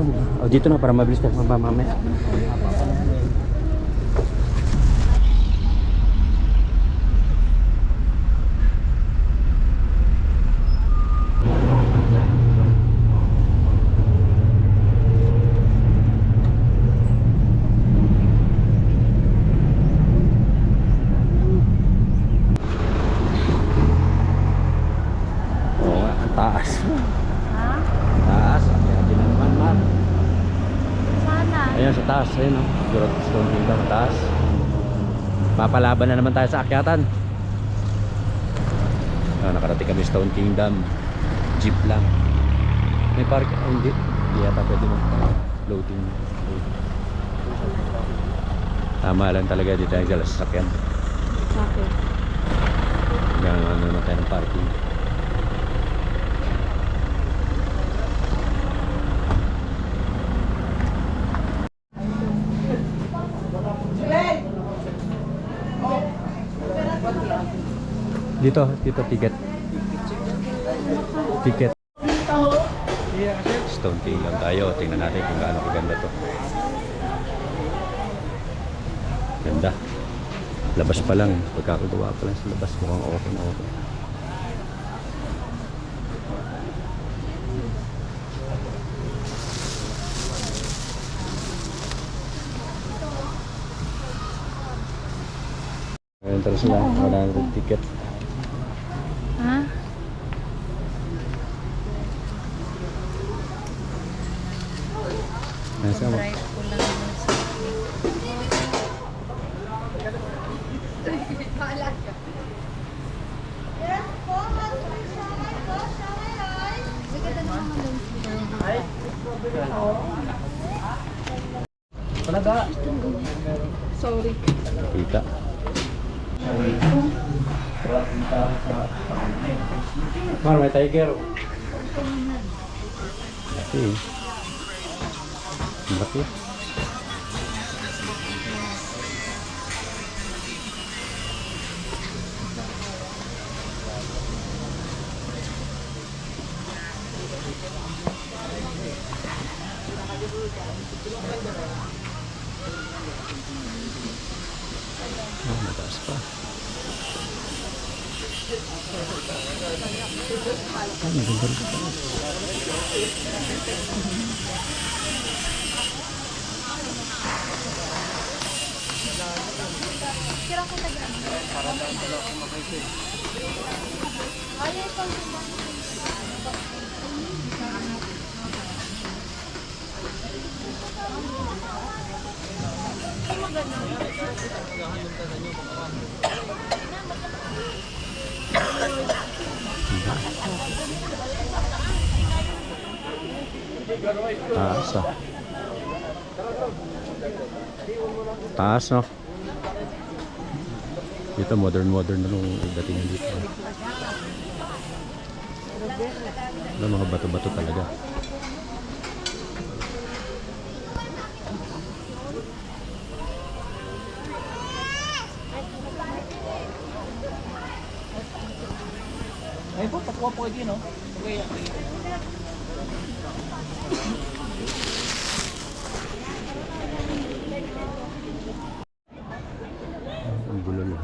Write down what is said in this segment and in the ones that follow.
O, dito na para mabilis tayo mamamaya. Oo nga, ang taas. Ha? Taas, kaya din naman, ma'am. Sana. Ayan sa taas, ayun o. Jurot Stone Kingdom, taas. Papalaban na naman tayo sa akyatan. Nakarating kami Stone Kingdom. Jeep lang. May park, hindi. Hindi yata pwede mag-floating. Tama lang talaga dito tayo sa sasakyan. Bakit? Hanggang ano naman tayo ng parking. Dito, ticket. Ticket. Stone Kingdom tayo. Tingnan natin kung gaano kaganda to. Ganda. Labas pa lang. Pagkakagawa pa lang sa labas. Mukhang okay na okay. Entrance lang. 100 ticket. Ha? Nasa mo? Drive ko lang yung Talaga. sorry. Kita. Mar, may tiger. Okay. Laki. Mataas pa. Maganda rin ito. Taas ah. Taas no. Dito modern na nung dating dito. Mga bato-bato talaga. Ay po, patuwa po kayo, no? Okay. Ang gulo na.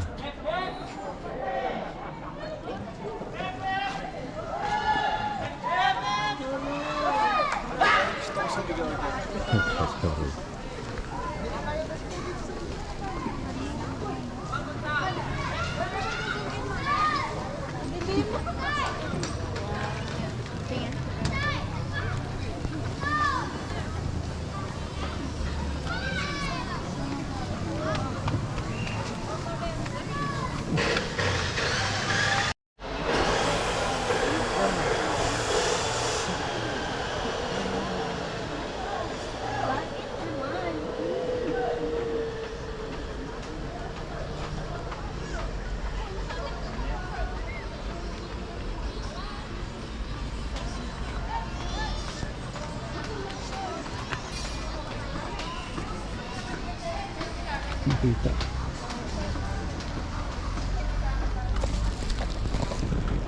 Nakita.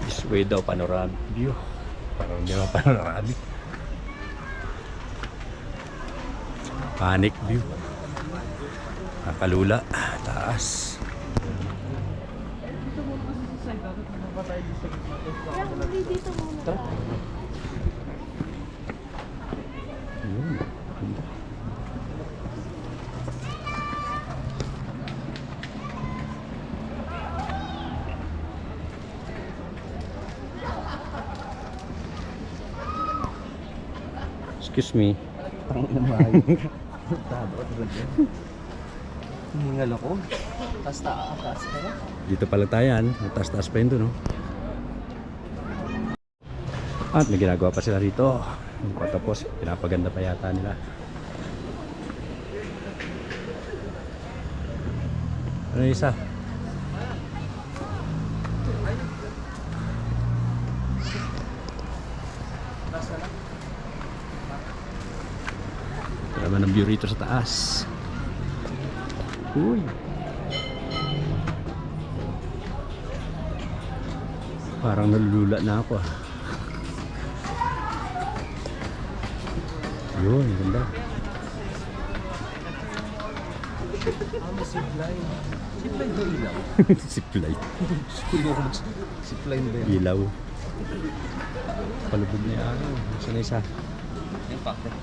This way daw panoramic view. Parang hindi naman panoramic. Panic view. Kakalula. Taas. Yun. Excuse me. Ang inamahay. Tabot rin yun. Humingal ako. Tapos taas ka na. Dito pala tayo yan. Taas-taas pa yun doon, no? At may ginagawa pa sila rito. Patapos, pinapaganda pa yata nila. Ano yung isa? Ito naman ang view rito sa taas. Uy! Parang nalulula na ako ah. Yun, ganda. May zipline. Zipline ba ilaw? Zipline. Zipline ba yan? Ilaw. Palubog na yung araw. Saan na isa? Yung packet.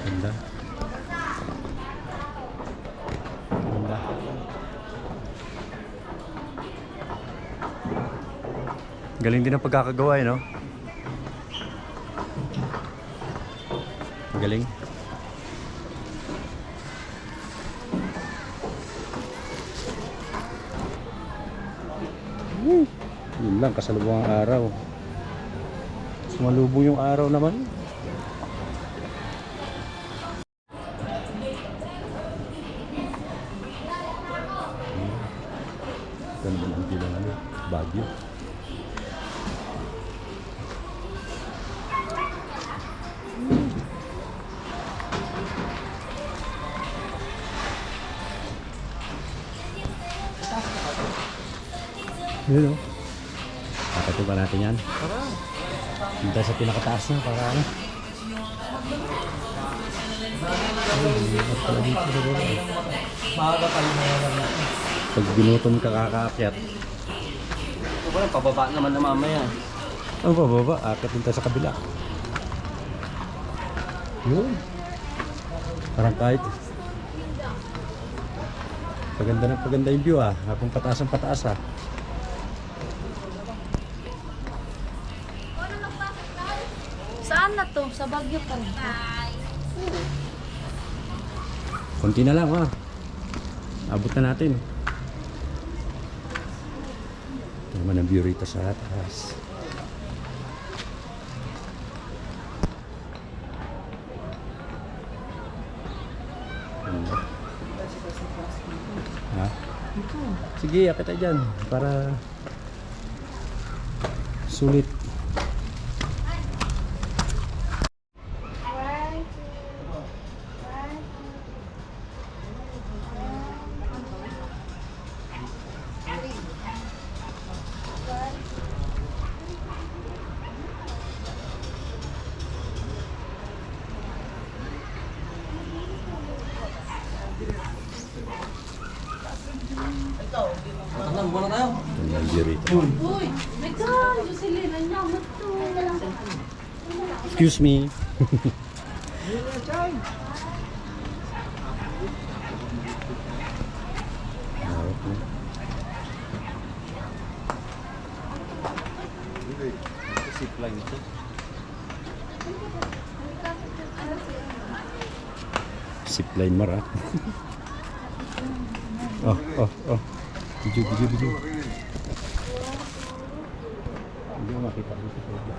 Ganda. Ganda. Galing din ang pagkakagawa eh, no? Galing. Yun lang, kasalubong ang araw. Sumalubong yung araw naman. Ganda ng bilang ano, Baguio. Yun o. Kapatid pa natin yan. Hintay sa pinakataas na para ano. Maaga pa rin mga Pag binutom ka kakaakyat. ito ba lang, pababa naman na mamaya. Ano ba baba? Akyat din tayo sa kabila. Yun. Parang kahit. Paganda yung view ah. Habang pataas ang pataas ah. Saan na to? Sa Baguio pa rin. Konti na lang ah. Abot na natin. Ito naman ang view rito sa taas. Ha? Sige, akit tayo dyan para sulit. Tanong muna tayo. Ito ang view rito. Uy! My God! Jocelyn, ang namat to. Excuse me. Zipline ito. Zipline mara. Oh. Video. Hindi mo makita dito sa video.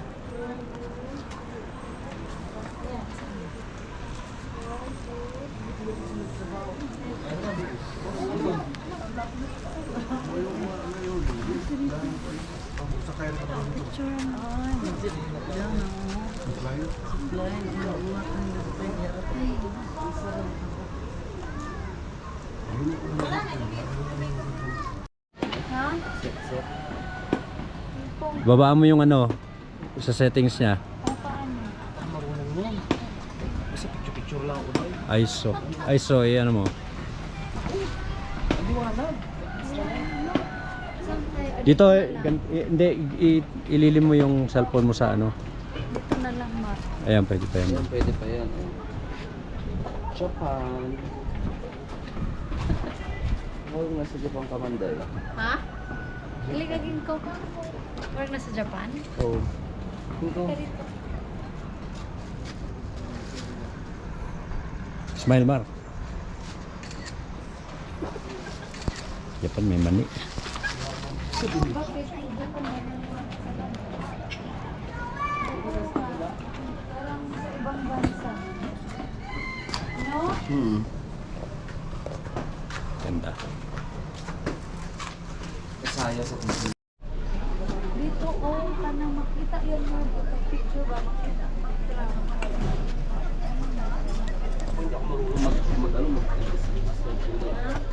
Ha? Babaan mo yung ano sa settings niya. O, paano? Marunong yan. Kasi picture Picture lang ako tayo. ISO, ano mo? Liwanag. Saan tayo? Dito, na lang. hindi, ililim mo yung cellphone mo sa ano. Dito na lang, Mar. Ayan, pwede pa yan. Yan, pwede pa yan. Oh. Japan. Huwag nga sa Japan kamanday. Ha? Iligagin ko. Work na sa Japan? Oo. Ito. Karito. Smile, Mar. Japan may mani. Bakit? Dito pa meron lang sa parang sa ibang bansa. No? Ganda. Kasaya sa kanya. Dito, oh, kanang makita yun mo. Picture ba? Makita. Hindi ako marunong mag-ano.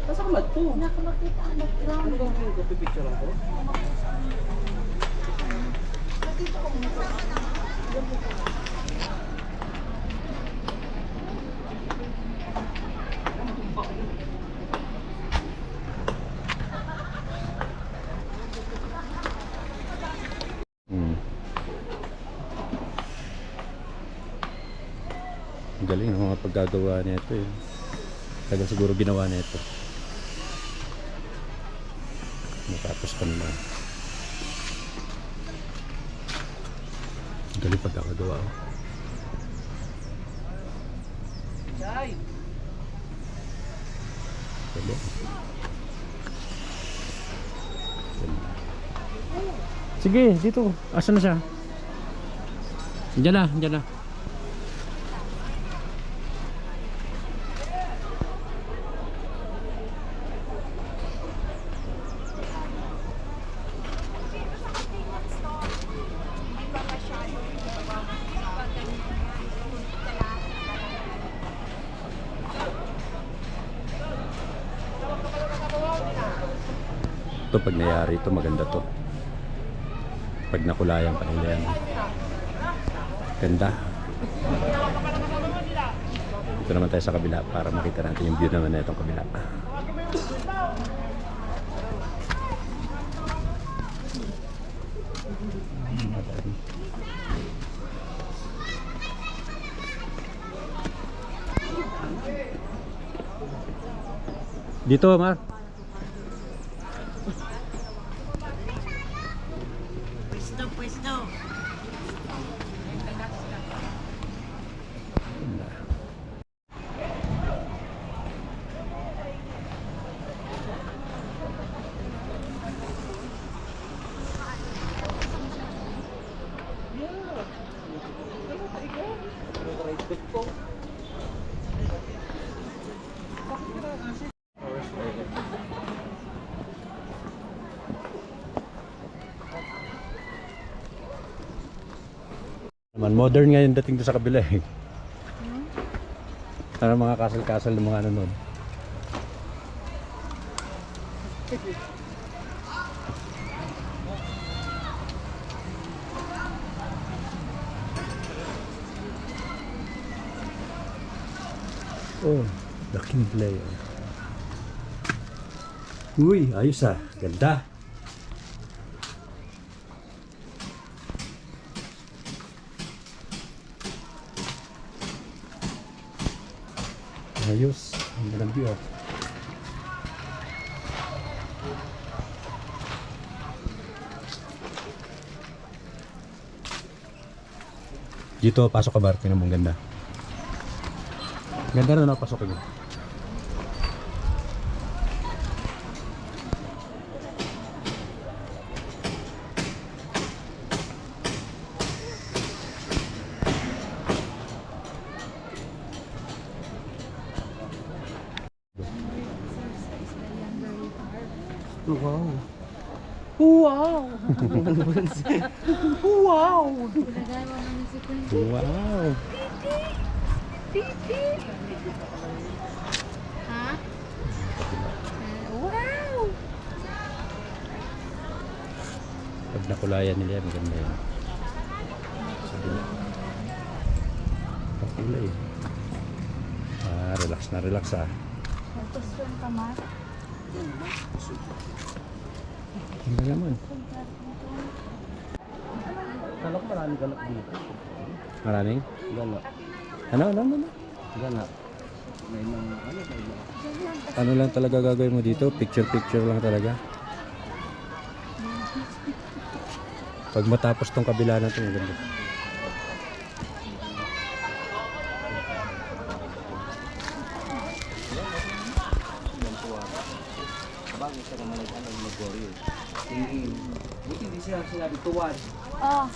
Basta ka mat po. Nakamakita ang background. Ano bang pipicture ako? Ang galing ng mga paggagawa nito eh. Tagal siguro ginawa nito. Natapos pa naman. Ang galing pagkakagawa. Oh. Chay! Galing. Ganda. Sige, dito. Asan na siya? Diyan na, diyan na. Ito pag nangyari ito maganda to. Pag nakulayan pa nila yan. Ganda. Dito naman tayo sa kabila para makita natin yung view naman na itong kabila. Dito, Mar. Pwesto. Naman modern nga yung dating doon sa kabila eh. Parang mga kasal-kasal ng mga ano nun. Oh, laking play. Uy, ayos ah. Ganda. Ayos. Ang gandang view ah. Dito, pasok ka ba? Tingnan mo, ang ganda. Ganda na napasok ka. Wow. Wow! Wow! Pinagay mo man si Quincy. Wow! Titi! Ha? Wow! Pag nakulayan nila, maganda yan. Sabi niya. Pakulay eh. Relax na relax ah. Nagpasyon ka, Mark. Ano naman? Kala ko maraming galak dito. Maraming? Galak. Ano? Galak. May mga ano kayo. Ano lang talaga gagawin mo dito? Picture lang talaga. Pag matapos tong kabila na ito, maganda. Bagay siya naman mag-warrior. Buti hindi siya sinabi tuwad. Oh,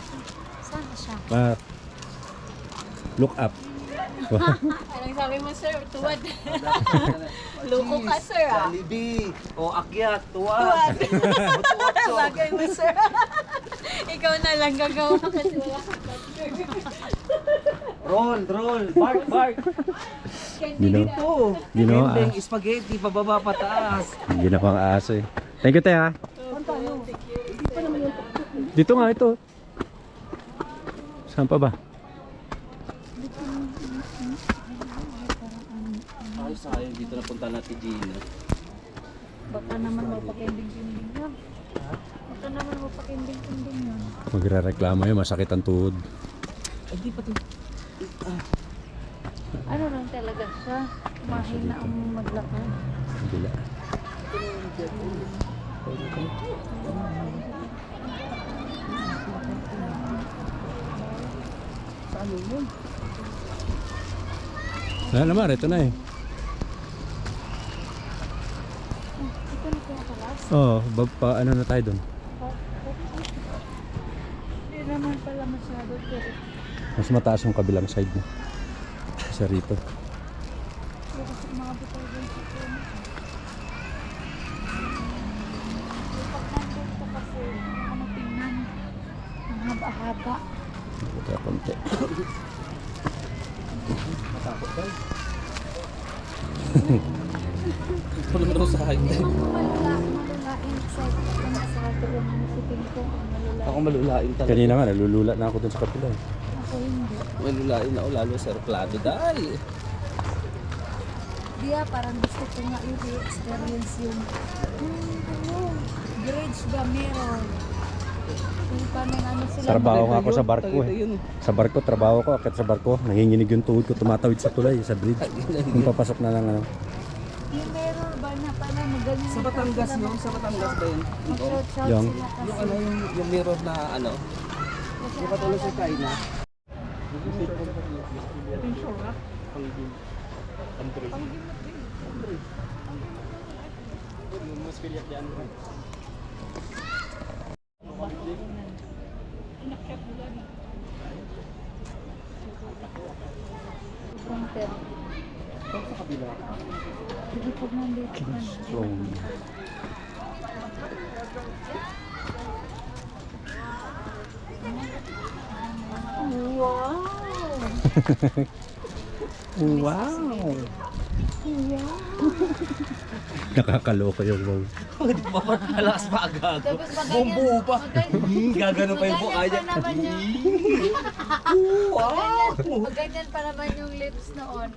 saan siya? Look up. Anong sabi mo, sir? Tuwad. Loko ka, sir, ah. Jollibee! O akyat, tuwad! Tuwad! Bagay mo, sir. Ikaw na lang gagawa kasi wala kang partner. Roll! Bark! Ginawa, Depending, spaghetti, pababa, pataas. ginawang aso eh. Thank you, te ha. Dito nga ito. Saan pa ba? Ay, sayang dito napunta natin Gina. Baka naman mapakinding-kinding yun. Baka naman mapakinding-kinding yun. Magre-reklamo yun, masakit ang tuhod. Ay, di pa to. Ano lang talaga siya? Mahina ang maglakad. Bila. Saan yun? Wala naman, ito na eh. Ito na kaya kalas? Oo, ano na tayo doon? Hindi naman pala masyado. Pero Mas mataas yung kabilang side mo. Sa rito. kasi umabot tayo dun sa phone. Pag nandun ka kasi, ano tingnan? Ang haba-haba. Ito konti. Matakot tayo. Pulo daw sa akin. Malulain sa tulong ng sipin ko. Malulain. Ako malulain talaga. Kanina nga, nalulula na ako dun sa kapila eh. Ako hindi. Malulain ako lalo sa aeroplano dahil. Diya, parang gusto ko nga i-experience yung bridge ba meron? Yung paano ano sila. Trabaho nga ako sa barko Tagay eh. yun. Sa barko, trabaho ko. Akit sa barko, nanginginig yung tuhod ko. Tumatawid sa tulay, sa bridge. Kung papasok na lang ano. Yung meron ba na parang maganyan. Sa Batangas yun? Sa Batangas ba yun? Mag-shout-shout Yung- sila kasi. Yung ano, yung mirror na ano? Yung katulad sa China. Content. Sa kabila. Hindi pag nandito ka na. Strong. Wow! Wow! Nakakaloka yung wow. Malakas pa agad. Tapos Bumbuo pa. Gagano pa yung mukha niya. Wow! Maganyan pa naman yung lips noon.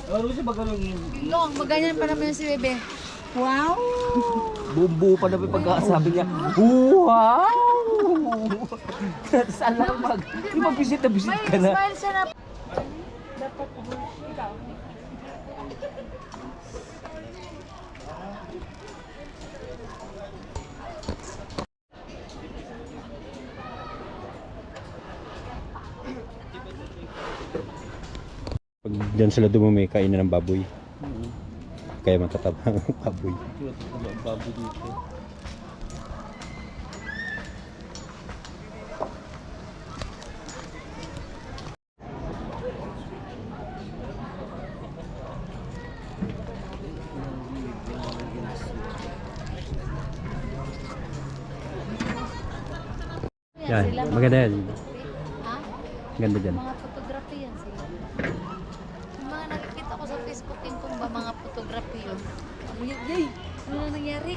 Ano siya ba ganun? Long, maganyan pa naman yung si Bebe. Wow! Bumbuo pa na yung pagkakasabi niya. Wow! Tapos alam mag, yung mag-visit na visit ka na. Smile siya na. Dapat ikaw. Pag dyan sila dumumi, kainan ng baboy. Kaya matatabang ang baboy. Babo dito. Yan, maganda yan. Ha? Ganda dyan. Mga photography yan sila. Yung mga nakikita ko sa Facebook din kung ba mga photography yun. Yay! Ano na nangyari?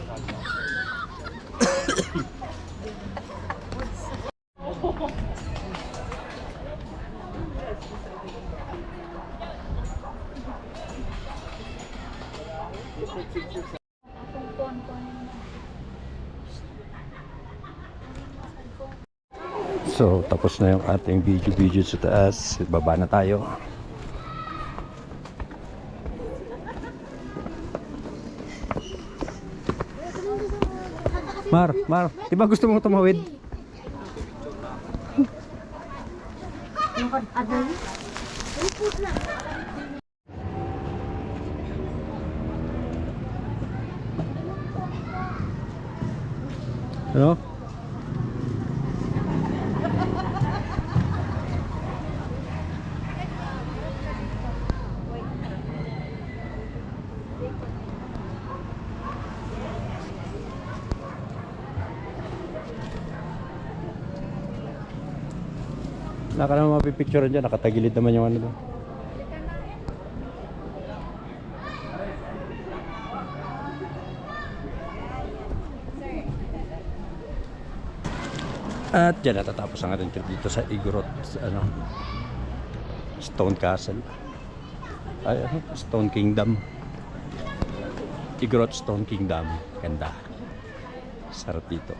So, tapos na yung ating video sa taas. Baba na tayo. Mar, di ba gusto mong tumawid? Ano? Wala ka naman mapipicturean dyan, nakatagilid naman yung ano doon. At dyan natatapos ang ating trip dito sa Igorot, Stone Castle. Ay, Stone Kingdom. Igorot Stone Kingdom. Ganda. Sarap dito.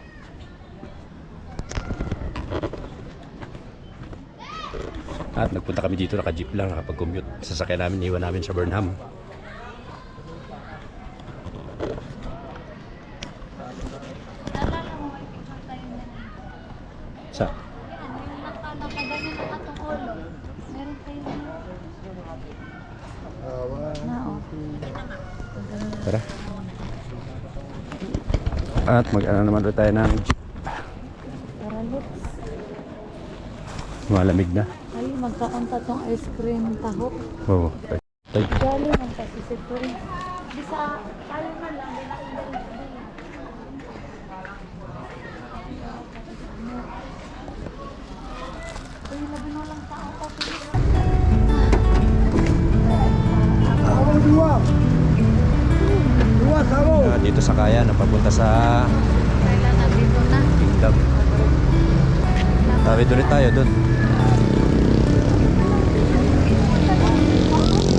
At nagpunta kami dito, naka-jeep lang, nakapag-commute. Sasakyan namin, iwan namin sa Burnham. Sa? Nakaganyan na katong ulo. Meron kayo na. Tara. At mag-ano naman ulit tayo ng jeep. Malamig na. Ay, magkaunta tong ice cream tahok. Oo. Tay. Galing ang pasisip ko rin. Bisa, tayo na lang. Ay, labi mo lang tao ko. Dito sa kaya, napapunta sa Kailangan dito na. Kingdom. Tawid ulit tayo dun.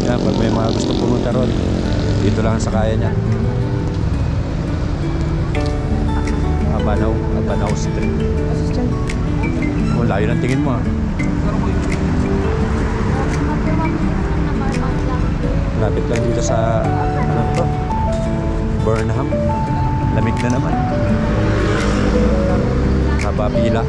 Yan, pag may mga gusto pumunta ron, dito lang sa kaya niya. Abanaw Street. Oh, layo ng tingin mo ah. Lapit lang dito sa ano to? Burnham. Lamig na naman. Haba pila.